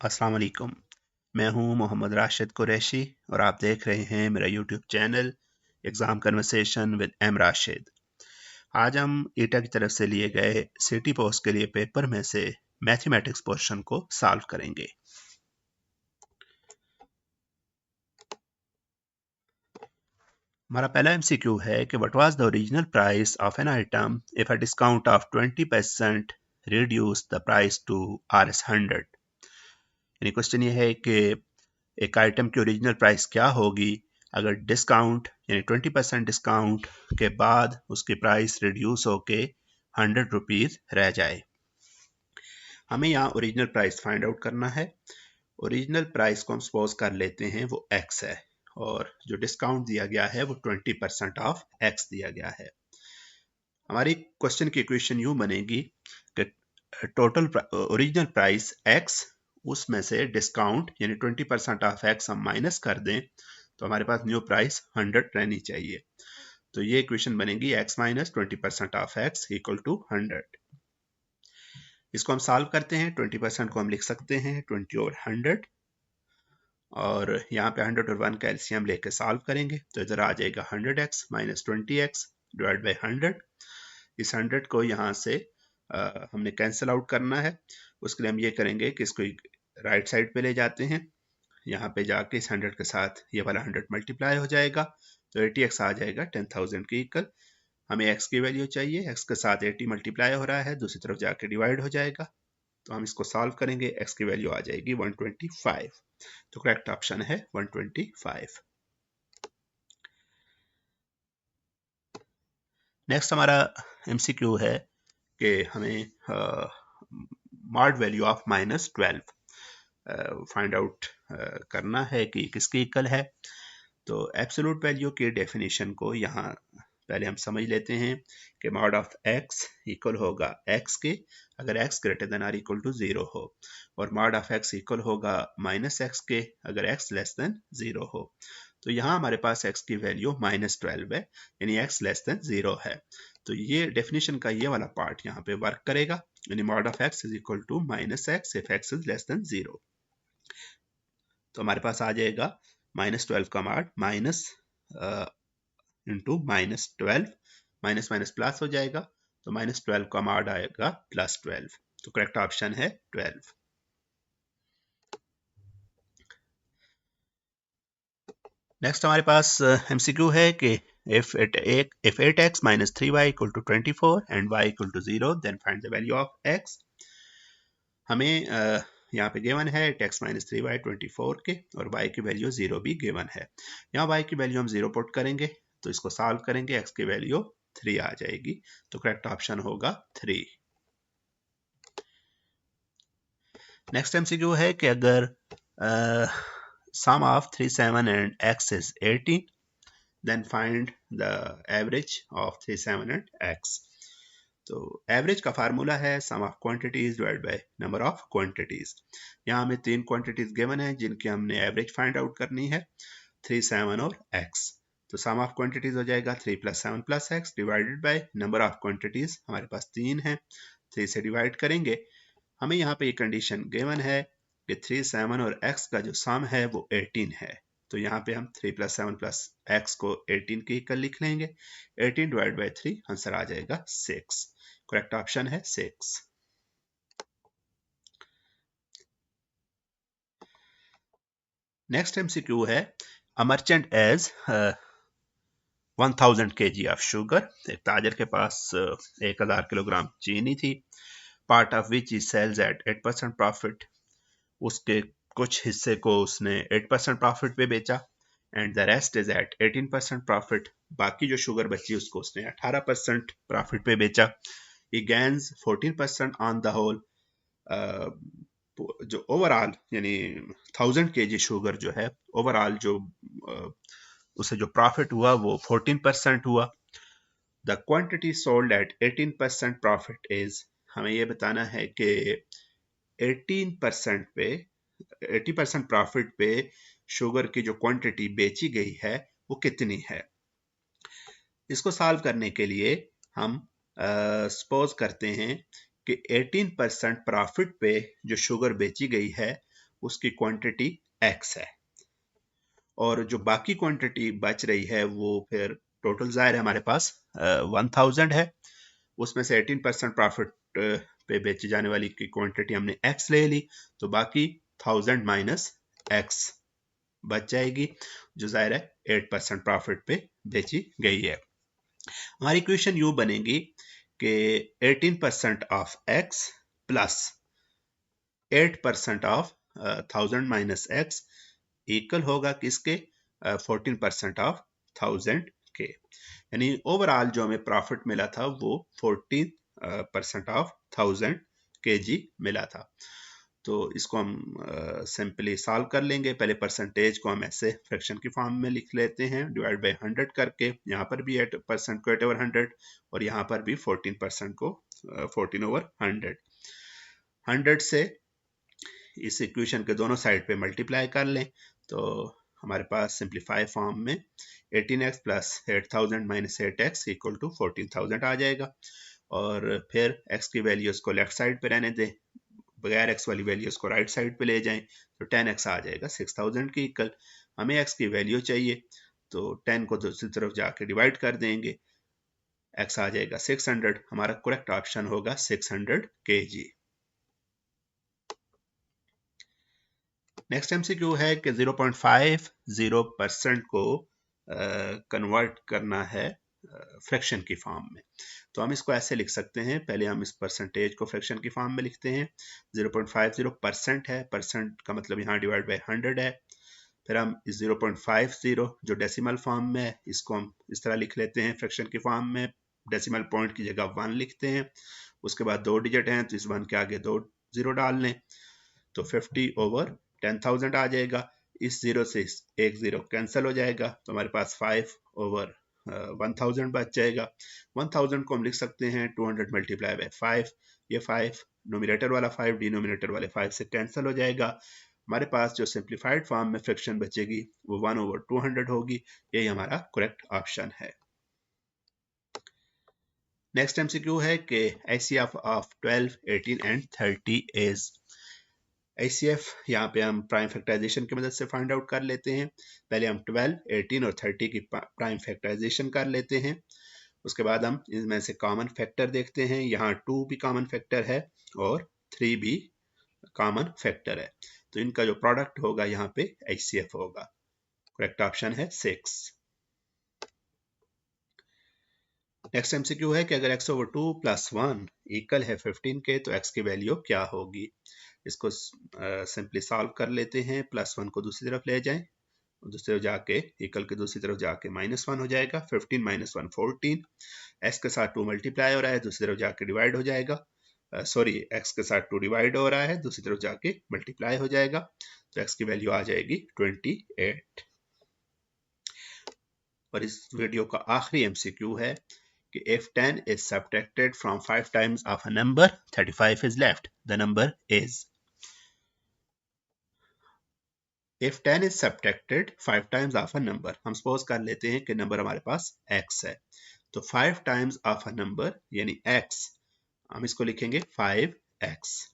अस्सलाम वालेकुम। मैं हूं मोहम्मद राशिद कुरैशी और आप देख रहे हैं मेरा YouTube channel exam conversation with M Rashid. आज हम ईटा की तरफ से लिए गए सिटी पोस्ट के लिए पेपर में से मैथमेटिक्स पोर्शन को सॉल्व करेंगे। हमारा पहला एमसीक्यू है कि what was the original price of an item if a discount of 20% reduce the price to Rs 100। यानी क्वेश्चन ये है कि एक आइटम की ओरिजिनल प्राइस क्या होगी अगर डिस्काउंट यानी 20% डिस्काउंट के बाद उसकी प्राइस रिड्यूस होके 100 रुपीज़ रह जाए। हमें यहाँ ओरिजिनल प्राइस फाइंड आउट करना है। ओरिजिनल प्राइस को हम सपोज कर लेते हैं वो x है और जो डिस्काउंट दिया गया है वो 20% ऑफ x दिया गया है। हमारी क्वेश्चन की इक्वेशन यूं बनेगी कि टोटल ओरिजिनल प्राइस x, उसमें से डिस्काउंट यानी 20% ऑफ x हम माइनस कर दें तो हमारे पास न्यू प्राइस 100 रहनी चाहिए। तो ये इक्वेशन बनेगी x minus 20% of x equal to 100। इसको हम सॉल्व करते हैं। 20% को हम लिख सकते हैं 20 ओवर 100 और यहाँ पे 100 और 1 का एलसीएम लेके सॉल्व करेंगे तो इधर आ जाएगा 100x minus 20x divide by 100। इस 100 को यहाँ से हमने कैंसिल आउट करना है। उसके लिए हम ये करेंगे कि इसको राइट साइड पे ले जाते हैं। यहाँ पे जाके इस 100 के साथ ये वाला 100 मल्टीप्लाई हो जाएगा तो 80x आ जाएगा 10,000 के इक्वल। हमें x की वैल्यू चाहिए, x के साथ 80 मल्टीप्लाई हो रहा है, दूसरी तरफ जाके डिवाइड हो जाएगा तो हम इसको सॉल्व करेंगे। x की वैल्यू आ जाएगी 125। तो करेक्ट ऑप्शन है 125। नेक्स्ट हमारा एमसीक्यू है कि हमें mod value of -12 find out करना है कि किसके इक्वल है। तो एब्सोल्यूट वैल्यू के डेफिनेशन को यहाँ पहले हम समझ लेते हैं कि मॉड ऑफ x इक्वल होगा x के अगर x greater than or equal to 0 हो और मॉड ऑफ x इक्वल होगा -x के अगर x लेस देन 0 हो। तो यहाँ हमारे पास x की वैल्यू -12 है यानी x लेस देन 0 है। तो ये डेफिनेशन का ये वाला पार्ट यहाँ पे वर्क करेगा यानी mod of x is equal to -x if x is less than 0। तो हमारे पास आ जाएगा -12 का mod minus into -12, minus minus plus हो जाएगा तो -12 का मॉड आएगा +12। तो करेक्ट ऑप्शन है 12। नेक्स्ट हमारे पास एमसीक्यू है कि if 8x minus 3y equal to 24 and y equal to 0 then find the value of x। हमें यहाँ पे गिवन है 8x minus 3y 24 के और y की वैल्यू 0 भी गिवन है। यहाँ y की वैल्यू हम 0 पुट करेंगे तो इसको सॉल्व करेंगे, x की वैल्यू 3 आ जाएगी तो करेक्ट ऑप्शन होगा 3। नेक्स्ट एमसीक्यू है कि अगर sum of 3, 7 and x is 18 then find the average of 3, 7 and x। तो एवरेज का फार्मूला है sum of quantities divide by number of quantities. यहाँ हमें 3 क्वांटिटीज गिवन है जिनकी हमने एवरेज फाइंड आउट करनी है 3, 7 और x। तो सम ऑफ क्वांटिटीज हो जाएगा 3 + 7 + x divided by number of quantities हमारे पास 3 है, 3 से डिवाइड करेंगे। हमें यहाँ पे ये कंडीशन गिवन है कि 3, 7 और x का जो सम है वो 18 है। तो यहाँ पे हम 3 + 7 + x को 18 के इक्वल लिख लेंगे। 18 डिवाइड बाय 3 आंसर आ जाएगा 6। करेक्ट ऑप्शन है 6। नेक्स्ट एमसीक्यू है a merchant has 1000 kg of sugar. एक ताजर के पास 1000 किलोग्राम चीनी थी, part of which he sells at 8% profit. उसके कुछ हिस्से को उसने 8% प्रॉफिट पे बेचा and the rest is at 18% profit. बाकी जो शुगर बची उसको उसने 18% प्रॉफिट पे बेचा। He gains 14% on the whole. जो ओवरऑल यानी 1000 kg शुगर जो है ओवरऑल जो उसे जो प्रॉफिट हुआ वो 14% हुआ। The quantity sold at 18% profit is, हमें ये बताना है कि 18% पे 80% प्रॉफिट पे शुगर की जो क्वांटिटी बेची गई है वो कितनी है। इसको सॉल्व करने के लिए हम सपोज करते हैं कि 18% प्रॉफिट पे जो शुगर बेची गई है उसकी क्वांटिटी x है, और जो बाकी क्वांटिटी बच रही है वो फिर टोटल ज़ाहिर है हमारे पास 1000 है, उसमें से 18% प्रॉफिट पे बेची जाने वाली की क्वांटिटी हमने x ले ली, तो बाकी 1000 माइनस x बच जाएगी, जो ज़ाहिर है 8% प्रॉफिट पे बेची गई है। हमारी इक्वेशन यूं बनेगी कि 18% of x plus 8% of 1000 minus x equal होगा किसके, 14% ऑफ 1000 के, यानी ओवरऑल जो हमें प्रॉफिट मिला था वो 14% ऑफ 1000 kg मिला था। तो इसको हम सिंपली सॉल्व कर लेंगे। पहले परसेंटेज को हम ऐसे फ्रैक्शन की फॉर्म में लिख लेते हैं, डिवाइड बाय 100 करके, यहाँ पर भी 8% को 8/100 और यहाँ पर भी 14% को 14/100। 100 से इस इक्वेशन के दोनों साइड पे मल्टीप्लाई कर लें, तो हमारे पास सिंप्लीफाई फॉर्म में 18x plus 8000 minus 8x equal to 14000 आ जाएगा, और फिर x की वैल्यूज को लेफ्ट साइड पे रहने दें, बगैर x वाली वैल्यूज को राइट साइड पे ले जाएं, तो 10x आ जाएगा 6000 के इक्वल। हमें x की वैल्यू चाहिए, तो 10 को दूसरी तरफ जाके डिवाइड कर देंगे, x आ जाएगा 600। हमारा करेक्ट ऑप्शन होगा 600 kg। नेक्स्ट एमसीक्यू है कि 0.50% को कन्वर्ट करना है फ्रैक्शन की फॉर्म में। तो हम इसको ऐसे लिख सकते हैं, पहले हम इस परसेंटेज को फ्रैक्शन की फॉर्म में लिखते हैं। 0.50% है, परसेंट का मतलब यहाँ डिवाइड बाय 100 है। फिर हम इस 0.50 जो डेसिमल फॉर्म में है, इसको हम इस तरह लिख लेते हैं फ्रैक्शन की फॉर्म में, डेसिमल पॉइंट की जगह 1 लिखते हैं। उसके बाद 2 डिजिट हैं, तो इस 1 के आगे 2 0 डाल लें, तो 50/10,000 आ जाएगा। इस 0 से एक 0 कैंसिल हो जाएगा, तो हमारे पास 5/1000 बच जाएगा। 1000 को हम लिख सकते हैं 200 मल्टीप्लाई बाय 5, ये 5 नोमिनेटर वाला 5 डिनोमिनेटर वाले 5 से कैंसिल हो जाएगा। हमारे पास जो सिंप्लीफाइड फॉर्म में फ्रैक्शन बचेगी वो 1/200 होगी। यही हमारा करेक्ट ऑप्शन है। नेक्स्ट एमसीक्यू है कि ICF of 12, 18 and 30 is. ICF यहाँ पे हम प्राइम फैक्टराइजेशन की मदद से फाइंड आउट कर लेते हैं। पहले हम 12, 18 और 30 की प्राइम फैक्टराइजेशन कर लेते हैं। उसके बाद हम इनमें से कॉमन फैक्टर देखते हैं। यहाँ 2 भी कॉमन फैक्टर है और 3 भी कॉमन फैक्टर है, तो इनका जो प्रोडक्ट होगा यहाँ पे HCF होगा। करेक्ट ऑप्शन है 6। नेक्स्ट एमसीक्यू है कि अगर x/2 + 1 इक्वल है 15 के, तो x की वैल्यू क्या होगी। इसको सिंपली सॉल्व कर लेते हैं। +1 को दूसरी तरफ ले जाएं, दूसरी तरफ जाके इक्वल के दूसरी तरफ जाके -1 हो जाएगा। 15 - 1 14, x के साथ 2 मल्टीप्लाई हो रहा है, दूसरी तरफ जाके डिवाइड हो जाएगा। सॉरी, x के साथ 2 डिवाइड हो रहा है, दूसरी तरफ जाके मल्टीप्लाई हो जाएगा, तो x की वैल्यू आ जाएगी 28। और इस वीडियो का आखिरी एमसीक्यू है कि if 10 is subtracted from 5 times of a number, 35 is left. The number is. If 10 is subtracted 5 times of a number, हम सपोज कर लेते हैं कि नंबर हमारे पास x है, तो 5 times of a number यानी x, हम इसको लिखेंगे 5x।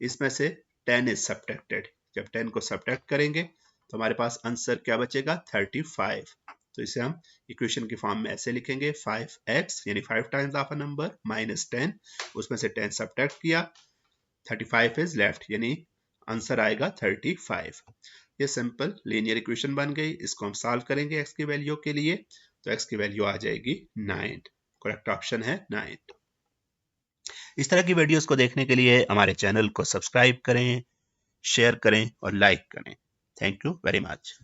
इसमें से 10 is subtracted, जब 10 को सब्ट्रैक्ट करेंगे तो हमारे पास आंसर क्या बचेगा, 35। तो इसे हम इक्वेशन की फॉर्म में ऐसे लिखेंगे, 5x यानी 5 टाइम्स ऑफ अ नंबर -10, उसमें से 10 सब्ट्रैक्ट किया, 35 इज लेफ्ट, यानी आंसर आएगा 35। ये सिंपल लीनियर इक्वेशन बन गई। इसको हम सॉल्व करेंगे x की वैल्यू के लिए, तो x की वैल्यू आ जाएगी 9। करेक्ट ऑप्शन है 9। इस तरह की वीडियोस को देखने के लिए हमारे चैनल को सब्सक्राइब करें, शेयर करें और लाइक करें। Thank you very much.